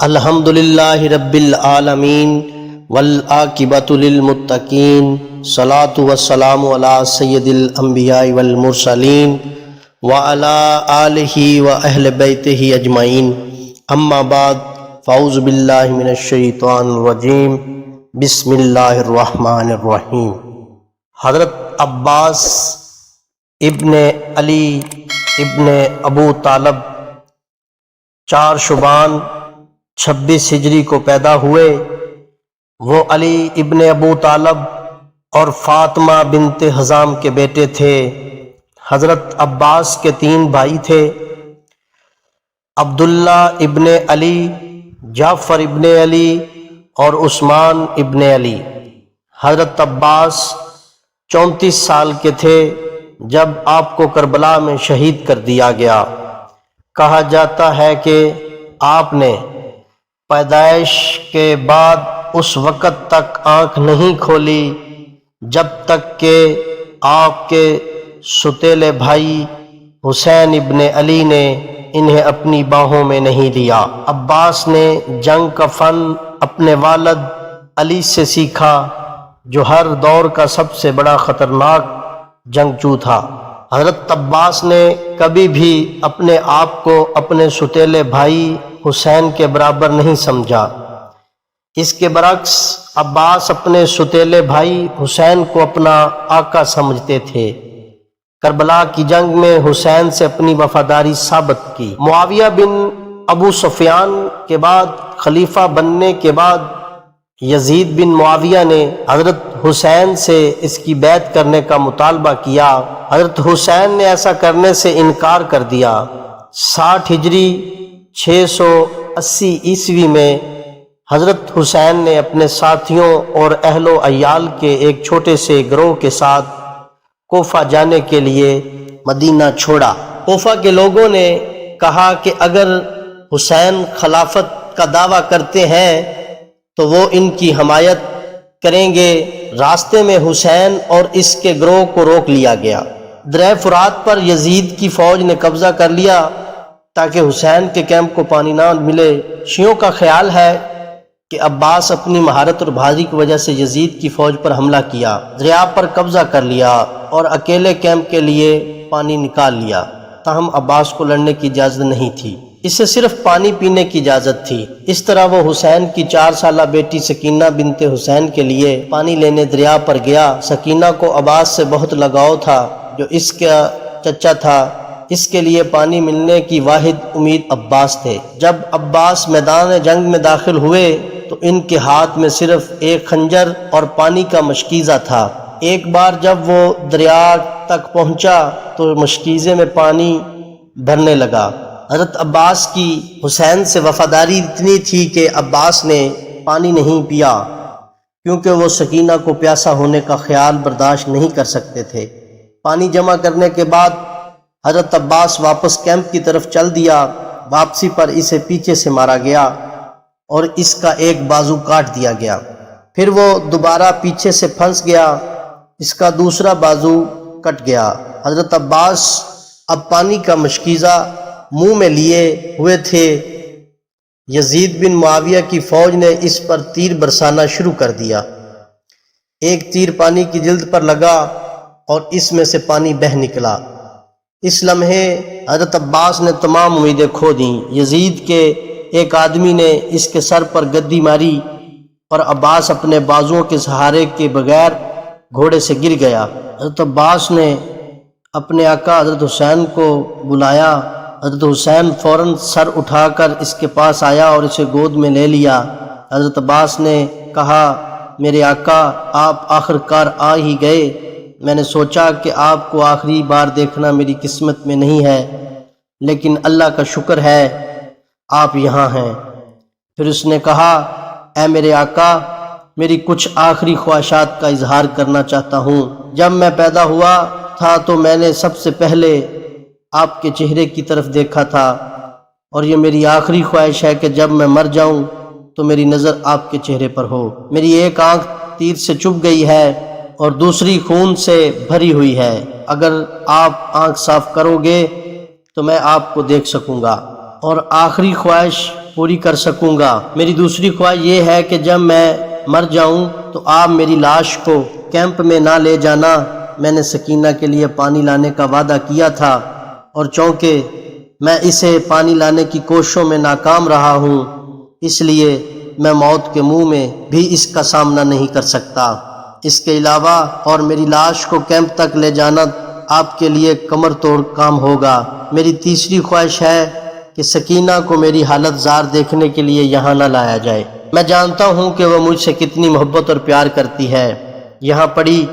الحمدللہ رب العالمین والعاقبۃ للمتقین صلاۃ والسلام علی سید الانبیاء والمرسلین وعلی آلہ واہل بیتہ اجمعین اما بعد فاعوذ باللہ من الشیطان الرجیم بسم اللہ الرحمن الرحیم۔ حضرت عباس ابن علی ابن ابو طالب 4 شعبان 26 ہجری کو پیدا ہوئے۔ وہ علی ابن ابو طالب اور فاطمہ بنت حزام کے بیٹے تھے۔ حضرت عباس کے 3 بھائی تھے، عبداللہ ابن علی، جعفر ابن علی اور عثمان ابن علی۔ حضرت عباس 34 سال کے تھے جب آپ کو کربلا میں شہید کر دیا گیا۔ کہا جاتا ہے کہ آپ نے پیدائش کے بعد اس وقت تک آنکھ نہیں کھولی جب تک کہ آپ کے ستیلے بھائی حسین ابن علی نے انہیں اپنی باہوں میں نہیں لیا۔ عباس نے جنگ کا فن اپنے والد علی سے سیکھا، جو ہر دور کا سب سے بڑا خطرناک جنگجو تھا۔ حضرت عباس نے کبھی بھی اپنے آپ کو اپنے ستیلے بھائی حسین کے برابر نہیں سمجھا۔ اس کے برعکس عباس اپنے ستیلے بھائی حسین کو اپنا آقا سمجھتے تھے۔ کربلا کی جنگ میں حسین سے اپنی وفاداری ثابت کی۔ معاویہ بن ابو سفیان کے بعد خلیفہ بننے کے بعد یزید بن معاویہ نے حضرت حسین سے اس کی بیعت کرنے کا مطالبہ کیا۔ حضرت حسین نے ایسا کرنے سے انکار کر دیا۔ 60 ہجری 680 عیسوی میں حضرت حسین نے اپنے ساتھیوں اور اہل و عیال کے ایک چھوٹے سے گروہ کے ساتھ کوفہ جانے کے لیے مدینہ چھوڑا۔ کوفہ کے لوگوں نے کہا کہ اگر حسین خلافت کا دعویٰ کرتے ہیں تو وہ ان کی حمایت کریں گے۔ راستے میں حسین اور اس کے گروہ کو روک لیا گیا۔ دریا فرات پر یزید کی فوج نے قبضہ کر لیا تاکہ حسین کے کیمپ کو پانی نہ ملے۔ شیعوں کا خیال ہے کہ عباس اپنی مہارت اور بہادری کی وجہ سے یزید کی فوج پر حملہ کیا، دریا پر قبضہ کر لیا اور اکیلے کیمپ کے لیے پانی نکال لیا۔ تاہم عباس کو لڑنے کی اجازت نہیں تھی، اسے صرف پانی پینے کی اجازت تھی۔ اس طرح وہ حسین کی 4 سالہ بیٹی سکینہ بنت حسین کے لیے پانی لینے دریا پر گیا۔ سکینہ کو عباس سے بہت لگاؤ تھا، جو اس کا چچا تھا۔ اس کے لیے پانی ملنے کی واحد امید عباس تھے۔ جب عباس میدان جنگ میں داخل ہوئے تو ان کے ہاتھ میں صرف ایک خنجر اور پانی کا مشکیزہ تھا۔ ایک بار جب وہ دریا تک پہنچا تو مشکیزے میں پانی بھرنے لگا۔ حضرت عباس کی حسین سے وفاداری اتنی تھی کہ عباس نے پانی نہیں پیا، کیونکہ وہ سکینہ کو پیاسا ہونے کا خیال برداشت نہیں کر سکتے تھے۔ پانی جمع کرنے کے بعد حضرت عباس واپس کیمپ کی طرف چل دیا۔ واپسی پر اسے پیچھے سے مارا گیا اور اس کا ایک بازو کاٹ دیا گیا۔ پھر وہ دوبارہ پیچھے سے پھنس گیا، اس کا دوسرا بازو کٹ گیا۔ حضرت عباس اب پانی کا مشکیزہ منہ میں لیے ہوئے تھے۔ یزید بن معاویہ کی فوج نے اس پر تیر برسانا شروع کر دیا۔ ایک تیر پانی کی جلد پر لگا اور اس میں سے پانی بہہ نکلا۔ اس لمحے حضرت عباس نے تمام امیدیں کھو دیں۔ یزید کے ایک آدمی نے اس کے سر پر گدی ماری اور عباس اپنے بازوؤں کے سہارے کے بغیر گھوڑے سے گر گیا۔ حضرت عباس نے اپنے آقا حضرت حسین کو بلایا۔ حضرت حسین فوراً سر اٹھا کر اس کے پاس آیا اور اسے گود میں لے لیا۔ حضرت عباس نے کہا، میرے آقا، آپ آخرکار آ ہی گئے۔ میں نے سوچا کہ آپ کو آخری بار دیکھنا میری قسمت میں نہیں ہے، لیکن اللہ کا شکر ہے آپ یہاں ہیں۔ پھر اس نے کہا، اے میرے آقا، میری کچھ آخری خواہشات کا اظہار کرنا چاہتا ہوں۔ جب میں پیدا ہوا تھا تو میں نے سب سے پہلے آپ کے چہرے کی طرف دیکھا تھا، اور یہ میری آخری خواہش ہے کہ جب میں مر جاؤں تو میری نظر آپ کے چہرے پر ہو۔ میری ایک آنکھ تیر سے چبھ گئی ہے اور دوسری خون سے بھری ہوئی ہے۔ اگر آپ آنکھ صاف کرو گے تو میں آپ کو دیکھ سکوں گا۔ اور آخری خواہش پوری کر سکوں گا۔ میری دوسری خواہش یہ ہے کہ جب میں مر جاؤں تو آپ میری لاش کو کیمپ میں نہ لے جانا، میں نے سکینہ کے لیے پانی لانے کا وعدہ کیا تھا، اور چونکہ میں اسے پانی لانے کی کوششوں میں ناکام رہا ہوں، اس لیے میں موت کے منہ میں بھی اس کا سامنا نہیں کر سکتا۔ اس کے علاوہ اور میری لاش کو کیمپ تک لے جانا آپ کے لیے کمر توڑ کام ہوگا۔ میری تیسری خواہش ہے کہ سکینہ کو میری حالت زار دیکھنے کے لیے یہاں نہ لایا جائے۔ میں جانتا ہوں کہ وہ مجھ سے کتنی محبت اور پیار کرتی ہے، یہاں پڑی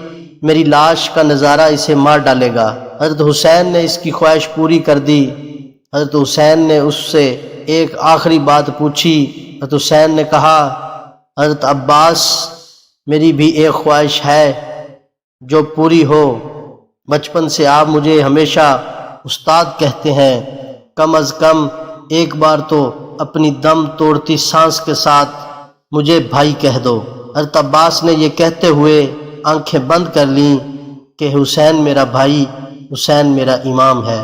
میری لاش کا نظارہ اسے مار ڈالے گا۔ حضرت حسین نے اس کی خواہش پوری کر دی۔ حضرت حسین نے اس سے ایک آخری بات پوچھی۔ حضرت حسین نے کہا، حضرت عباس، میری بھی ایک خواہش ہے جو پوری ہو۔ بچپن سے آپ مجھے ہمیشہ استاد کہتے ہیں، کم از کم ایک بار تو اپنی دم توڑتی سانس کے ساتھ مجھے بھائی کہہ دو۔ حضرت عباس نے یہ کہتے ہوئے آنکھیں بند کر لیں کہ حسین میرا بھائی، حسین میرا امام ہے۔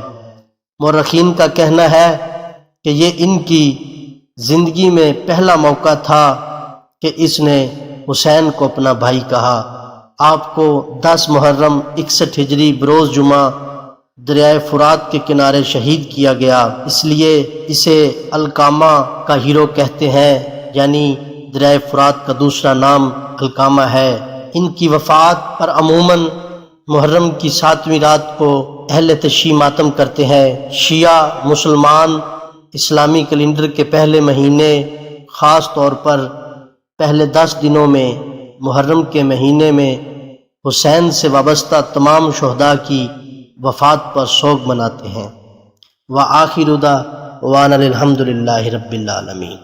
مورخین کا کہنا ہے کہ یہ ان کی زندگی میں پہلا موقع تھا کہ اس نے حسین کو اپنا بھائی کہا۔ آپ کو 10 محرم 61 ہجری بروز جمعہ دریائے فرات کے کنارے شہید کیا گیا، اس لیے اسے القامہ کا ہیرو کہتے ہیں، یعنی دریائے فرات کا دوسرا نام القامہ ہے۔ ان کی وفات پر عموماً محرم کی 7ویں رات کو اہل تشیع ماتم کرتے ہیں۔ شیعہ مسلمان اسلامی کیلنڈر کے پہلے مہینے، خاص طور پر پہلے 10 دنوں میں محرم کے مہینے میں حسین سے وابستہ تمام شہداء کی وفات پر سوگ مناتے ہیں۔ وآخر دعوانا الحمد للہ رب العالمین۔